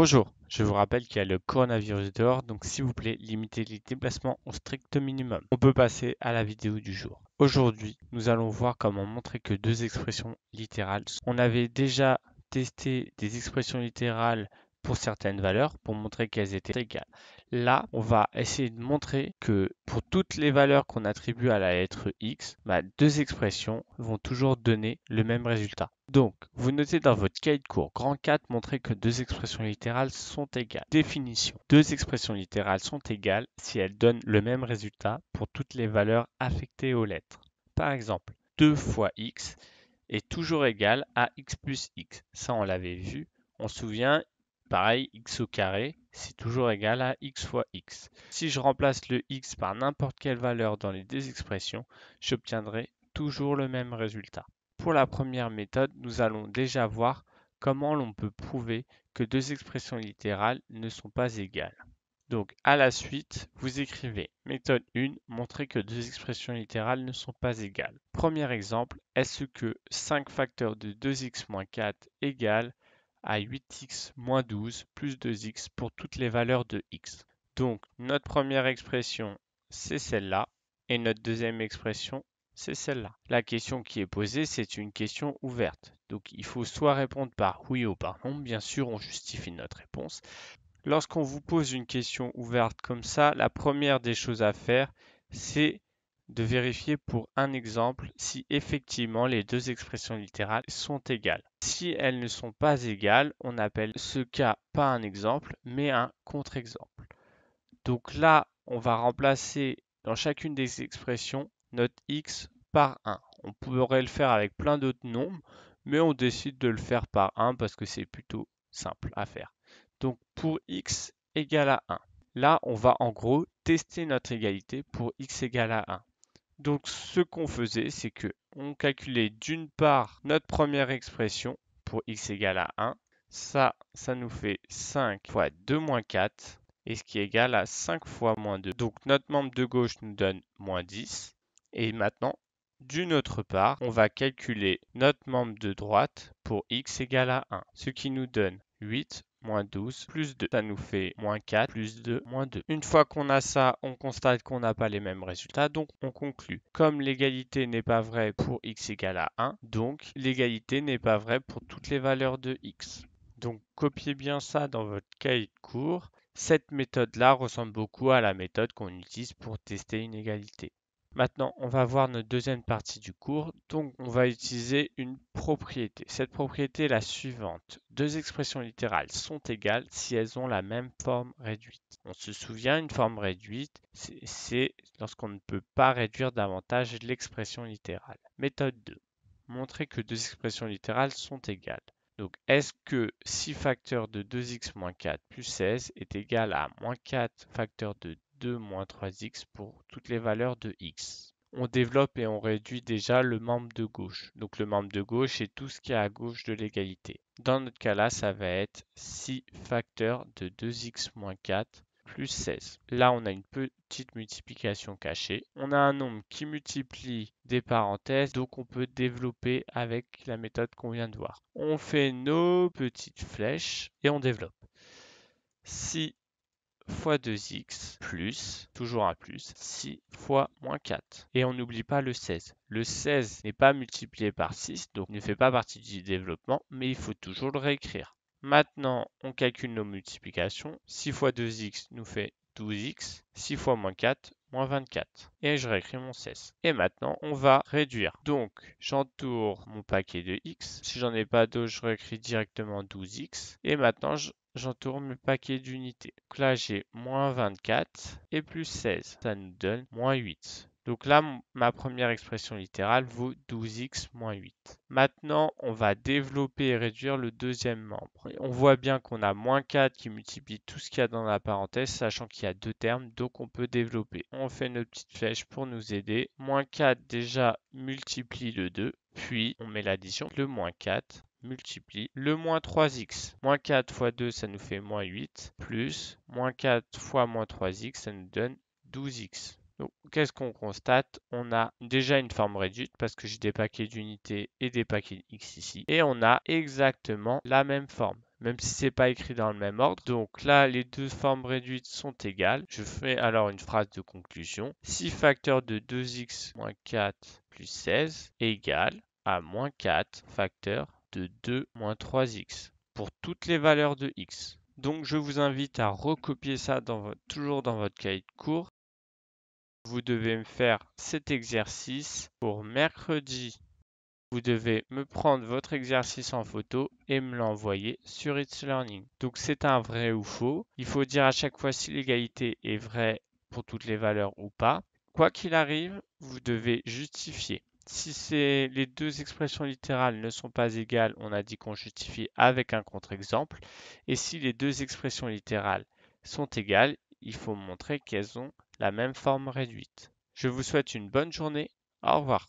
Bonjour, je vous rappelle qu'il y a le coronavirus dehors, donc s'il vous plaît, limitez les déplacements au strict minimum. On peut passer à la vidéo du jour. Aujourd'hui, nous allons voir comment montrer que deux expressions littérales. On avait déjà testé des expressions littérales pour certaines valeurs pour montrer qu'elles étaient égales. Là, on va essayer de montrer que pour toutes les valeurs qu'on attribue à la lettre X, deux expressions vont toujours donner le même résultat. Donc, vous notez dans votre cahier de cours, grand 4, montrer que deux expressions littérales sont égales. Définition. Deux expressions littérales sont égales si elles donnent le même résultat pour toutes les valeurs affectées aux lettres. Par exemple, 2 fois x est toujours égal à x plus x. Ça, on l'avait vu. On se souvient, pareil, x au carré, c'est toujours égal à x fois x. Si je remplace le x par n'importe quelle valeur dans les deux expressions, j'obtiendrai toujours le même résultat. Pour la première méthode, nous allons déjà voir comment l'on peut prouver que deux expressions littérales ne sont pas égales. Donc, à la suite, vous écrivez méthode 1, montrer que deux expressions littérales ne sont pas égales. Premier exemple, est-ce que 5 facteurs de 2x moins 4 égale à 8x moins 12 plus 2x pour toutes les valeurs de x? Donc, notre première expression, c'est celle-là, et notre deuxième expression, c'est celle-là. La question qui est posée, c'est une question ouverte. Donc, il faut soit répondre par oui ou par non. Bien sûr, on justifie notre réponse. Lorsqu'on vous pose une question ouverte comme ça, la première des choses à faire, c'est de vérifier pour un exemple si effectivement les deux expressions littérales sont égales. Si elles ne sont pas égales, on appelle ce cas pas un exemple, mais un contre-exemple. Donc là, on va remplacer dans chacune des expressions notre x par 1. On pourrait le faire avec plein d'autres nombres, mais on décide de le faire par 1 parce que c'est plutôt simple à faire. Donc pour x égale à 1. Là, on va en gros tester notre égalité pour x égale à 1. Donc ce qu'on faisait, c'est que on calculait d'une part notre première expression pour x égale à 1. Ça nous fait 5 fois 2 moins 4, et ce qui est égal à 5 fois moins 2. Donc notre membre de gauche nous donne moins 10. Et maintenant, d'une autre part, on va calculer notre membre de droite pour x égale à 1, ce qui nous donne 8 moins 12 plus 2. Ça nous fait moins 4 plus 2 moins 2. Une fois qu'on a ça, on constate qu'on n'a pas les mêmes résultats, donc on conclut. Comme l'égalité n'est pas vraie pour x égale à 1, donc l'égalité n'est pas vraie pour toutes les valeurs de x. Donc copiez bien ça dans votre cahier de cours. Cette méthode-là ressemble beaucoup à la méthode qu'on utilise pour tester une égalité. Maintenant, on va voir notre deuxième partie du cours. Donc, on va utiliser une propriété. Cette propriété est la suivante. Deux expressions littérales sont égales si elles ont la même forme réduite. On se souvient, une forme réduite, c'est lorsqu'on ne peut pas réduire davantage l'expression littérale. Méthode 2. Montrer que deux expressions littérales sont égales. Donc, est-ce que 6 facteurs de 2x moins 4 plus 16 est égal à moins 4 facteurs de 2 moins 3x pour toutes les valeurs de x? On développe et on réduit déjà le membre de gauche. Donc le membre de gauche est tout ce qui est à gauche de l'égalité. Dans notre cas là, ça va être 6 facteurs de 2x moins 4 plus 16. Là, on a une petite multiplication cachée. On a un nombre qui multiplie des parenthèses, donc on peut développer avec la méthode qu'on vient de voir. On fait nos petites flèches et on développe. 6 fois 2x plus, toujours un plus, 6 fois moins 4. Et on n'oublie pas le 16. Le 16 n'est pas multiplié par 6, donc ne fait pas partie du développement, mais il faut toujours le réécrire. Maintenant, on calcule nos multiplications. 6 fois 2x nous fait 12x. 6 fois moins 4, moins 24. Et je réécris mon 16. Et maintenant, on va réduire. Donc, j'entoure mon paquet de x. Si j'en ai pas d'autres, je réécris directement 12x. Et maintenant, j'entoure mes paquets d'unités. Donc là, j'ai moins 24 et plus 16. Ça nous donne moins 8. Donc là, ma première expression littérale vaut 12x moins 8. Maintenant, on va développer et réduire le deuxième membre. On voit bien qu'on a moins 4 qui multiplie tout ce qu'il y a dans la parenthèse, sachant qu'il y a deux termes, donc on peut développer. On fait notre petite flèche pour nous aider. Moins 4 déjà multiplie le 2, puis on met l'addition. Le moins 4 multiplie le moins 3x. Moins 4 fois 2, ça nous fait moins 8, plus moins 4 fois moins 3x, ça nous donne 12x. Donc, qu'est-ce qu'on constate? On a déjà une forme réduite parce que j'ai des paquets d'unités et des paquets x ici. Et on a exactement la même forme. même si c'est pas écrit dans le même ordre. Donc là, les deux formes réduites sont égales. Je fais alors une phrase de conclusion. Si facteur de 2x moins 4 plus 16 égale à moins 4 facteur de 2 moins 3x pour toutes les valeurs de x. Donc je vous invite à recopier ça toujours dans votre cahier de cours. Vous devez me faire cet exercice pour mercredi. Vous devez me prendre votre exercice en photo et me l'envoyer sur It's Learning. Donc c'est un vrai ou faux. Il faut dire à chaque fois si l'égalité est vraie pour toutes les valeurs ou pas. Quoi qu'il arrive, vous devez justifier. Si les deux expressions littérales ne sont pas égales, on a dit qu'on justifie avec un contre-exemple. Et si les deux expressions littérales sont égales, il faut montrer qu'elles ont la même forme réduite. Je vous souhaite une bonne journée. Au revoir.